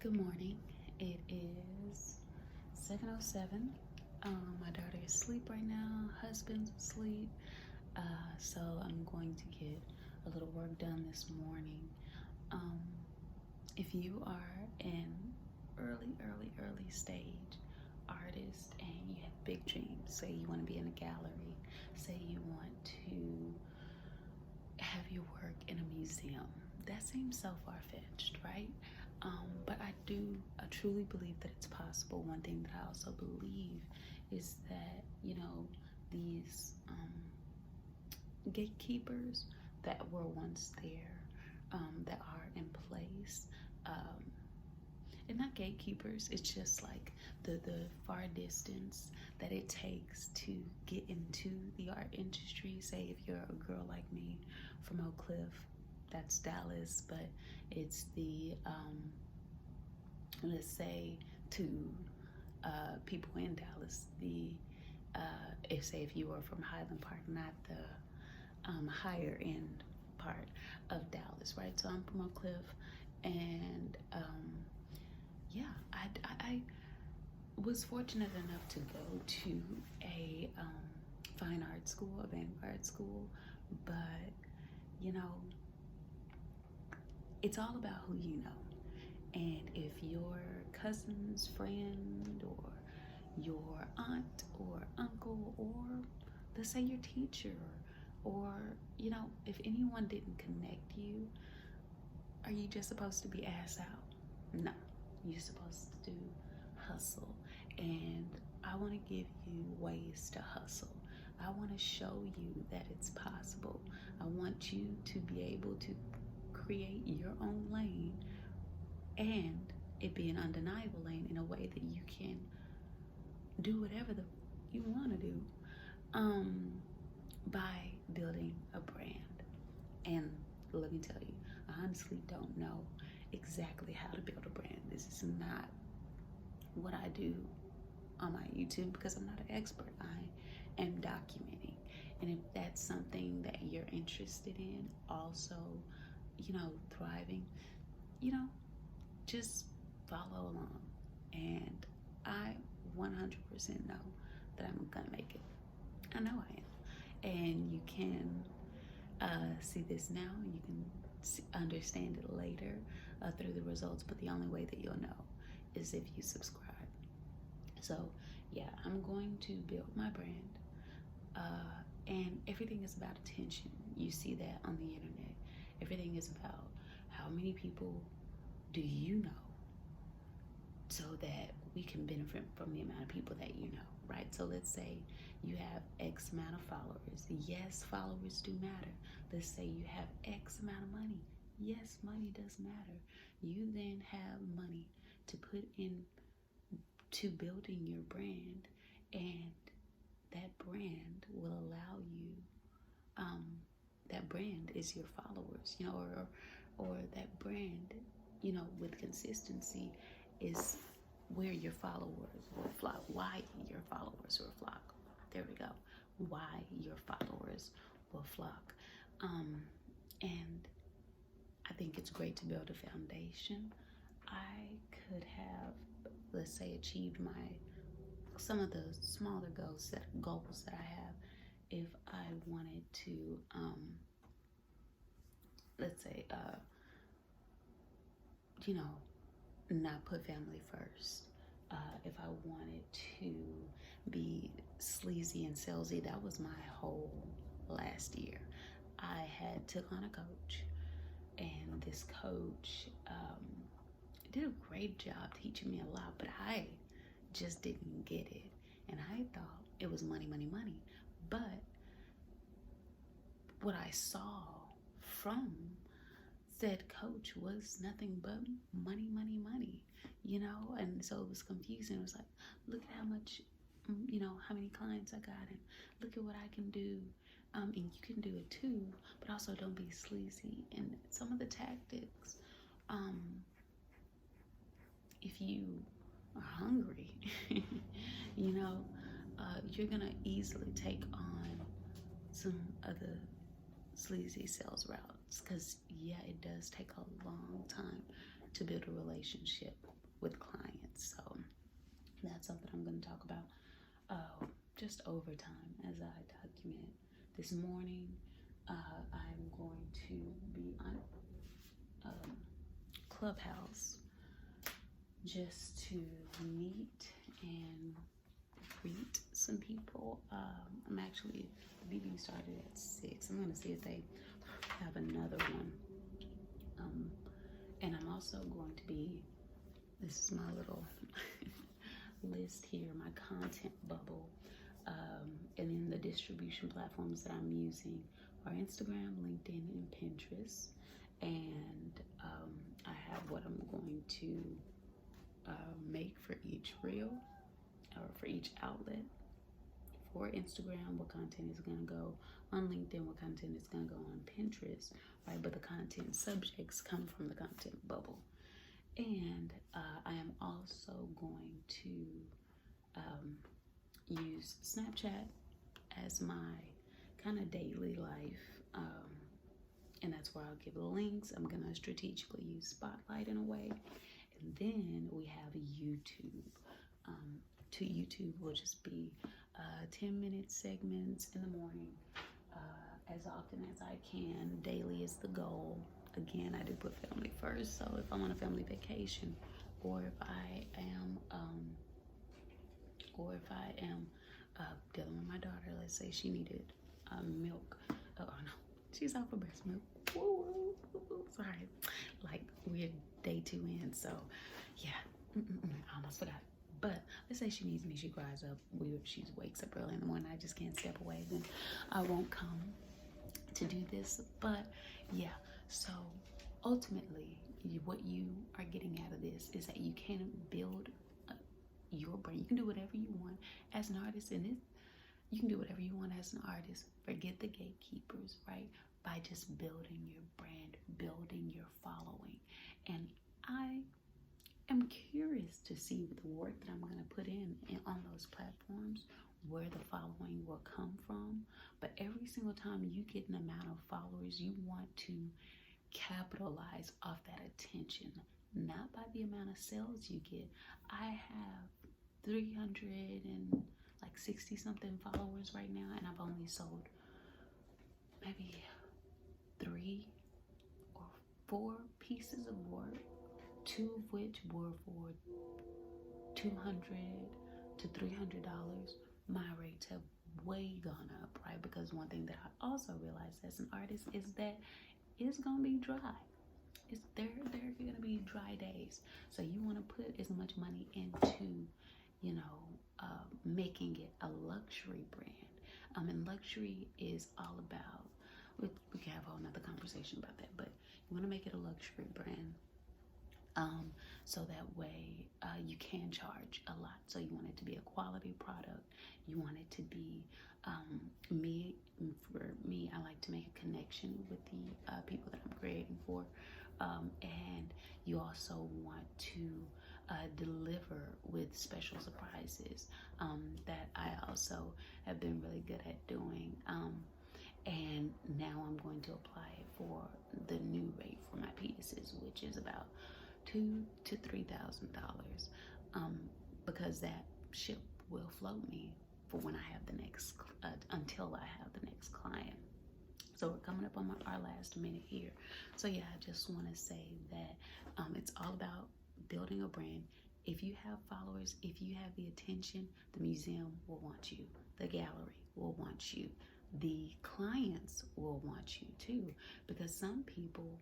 Good morning. It is 7:07. My daughter is asleep right now. Husband's asleep. So I'm going to get a little work done this morning. Um, if you are an early stage artist and you have big dreams, say you want to be in a gallery, say you want to have your work in a museum. That seems so far-fetched, right? But I truly believe that it's possible. One thing that I also believe is that, these gatekeepers that were once there, that are in place, um, and not gatekeepers, it's just like the far distance that it takes to get into the art industry. Say if you're a girl like me from Oak Cliff, that's Dallas, but it's the let's say to people in Dallas, the if you were from Highland Park, not the higher end part of Dallas, right? So I'm from Oak Cliff, and yeah, I was fortunate enough to go to a fine art school, a vanguard school, but you know, it's all about who you know. And if your cousin's friend or your aunt or uncle or let's say your teacher or if anyone didn't connect you, are you just supposed to be ass out? No, you're supposed to hustle. And I want to give you ways to hustle. I want to show you that it's possible. I want you to be able to create your own lane and it be an undeniable lane in a way that you can do whatever you want to do um, by building a brand. And let me tell you, I honestly don't know exactly how to build a brand. This is not what I do on my YouTube because I'm not an expert. I am documenting. And if that's something that you're interested in, also, thriving, you know, just follow along. And I 100% know that I'm gonna make it. I know I am. And you can see this now, you can understand it later through the results, but the only way that you'll know is if you subscribe. So yeah, I'm going to build my brand, and everything is about attention. You see that on the internet. Everything is about how many people do you know so that we can benefit from the amount of people that you know, right? So let's say you have X amount of followers. Yes, followers do matter. Let's say you have X amount of money. Yes, money does matter. You then have money to put in to building your brand, and that brand will allow you, that brand is your followers, or that brand, with consistency is where your followers will flock. Why your followers will flock. There we go. Why your followers will flock. And I think it's great to build a foundation. I could have, let's say, achieved some of the smaller goals that I have if I wanted to, let's say, not put family first. If I wanted to be sleazy and salesy, that was my whole last year. I had took on a coach, and this coach did a great job teaching me a lot, but I just didn't get it. And I thought it was money, money, money. But what I saw from said coach was nothing but money, money, money, and so it was confusing. It was like, look at how much, how many clients I got, and look at what I can do. And you can do it too, but also don't be sleazy. And some of the tactics, if you are hungry, you're gonna easily take on some of the sleazy sales routes, because yeah, it does take a long time to build a relationship with clients. So that's something I'm going to talk about just over time as I document. This morning, I'm going to be on Clubhouse just to meet and greet some people. I'm actually, the meeting started at 6. I'm going to see if they have another one. And I'm also going to be, this is my little list here, my content bubble. And then the distribution platforms that I'm using are Instagram, LinkedIn, and Pinterest. And I have what I'm going to make for each reel or for each outlet. For Instagram, what content is going to go on LinkedIn, what content is going to go on Pinterest, right? But the content subjects come from the content bubble. And I am also going to use Snapchat as my kind of daily life. And that's where I'll give links. I'm going to strategically use Spotlight in a way. And then we have YouTube. To YouTube will just be 10-minute segments in the morning, as often as I can. Daily is the goal. Again, I do put family first. So if I'm on a family vacation, or if I am dealing with my daughter, let's say she needed milk. Oh no, she's off of breast milk. Sorry, like we're day 2 in, so yeah, I almost forgot. But let's say she needs me, she cries up, she wakes up early in the morning, I just can't step away, then I won't come to do this. But yeah, so ultimately, what you are getting out of this is that you can build your brand. You can do whatever you want as an artist, and you can do whatever you want as an artist. Forget the gatekeepers, right? By just building your brand, building your following. And I am curious to see the work that I'm going to put in on those platforms, where the following will come from. But every single time you get an amount of followers, you want to capitalize off that attention, not by the amount of sales you get. I have 360 something followers right now, and I've only sold maybe 3 or 4 pieces of work, 2 of which were for $200 to $300. My rates have way gone up, right? Because one thing that I also realized as an artist is that it's gonna be dry. There are gonna be dry days. So you want to put as much money into, making it a luxury brand. And luxury is all about, we can have a whole nother conversation about that, but you want to make it a luxury brand. So that way you can charge a lot. So you want it to be a quality product. You want it to be for me, I like to make a connection with the people that I'm creating for. And you also want to deliver with special surprises that I also have been really good at doing. And now I'm going to apply it for the new rate for my pieces, which is about $2,000 to $3,000, because that ship will float me for when I have the next, until I have the next client. So we're coming up on our last minute here. So yeah, I just want to say that it's all about building a brand. If you have followers, if you have the attention, the museum will want you. The gallery will want you. The clients will want you too, because some people,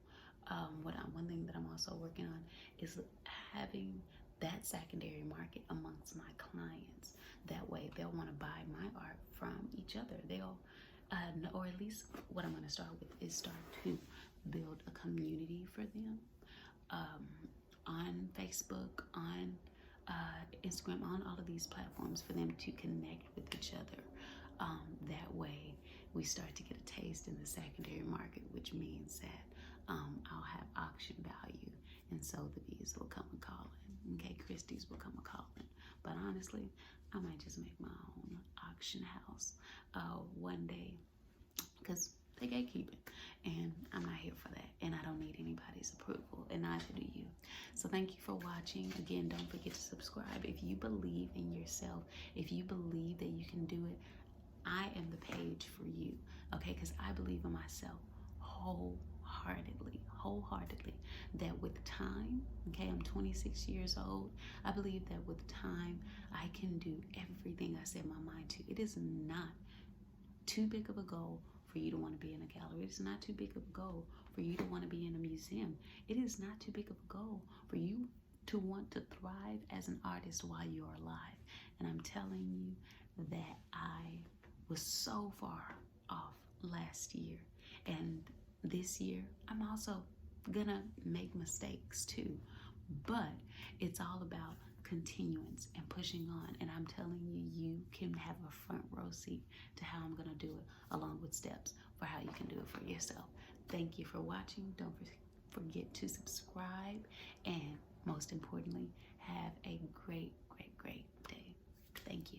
one thing that I'm also working on is having that secondary market amongst my clients. That way they'll want to buy my art from each other. They'll, or at least what I'm going to start with is start to build a community for them on Facebook, on Instagram, on all of these platforms, for them to connect with each other. That way we start to get a taste in the secondary market, which means that I'll have auction value, and so the bees will come a calling. Okay, Christie's will come a calling. But honestly, I might just make my own auction house one day, because they gatekeep it, and I'm not here for that, and I don't need anybody's approval, and neither do you. So thank you for watching. Again, don't forget to subscribe. If you believe in yourself, if you believe that you can do it, I am the page for you, okay? Because I believe in myself wholeheartedly, that with time, okay, I'm 26 years old. I believe that with time, I can do everything I set my mind to. It is not too big of a goal for you to want to be in a gallery. It's not too big of a goal for you to want to be in a museum. It is not too big of a goal for you to want to thrive as an artist while you're alive. And I'm telling you that I was so far off last year. And this year, I'm also gonna make mistakes too. But it's all about continuance and pushing on. And I'm telling you, you can have a front row seat to how I'm gonna do it, along with steps for how you can do it for yourself. Thank you for watching. Don't forget to subscribe. And most importantly, have a great day. Thank you.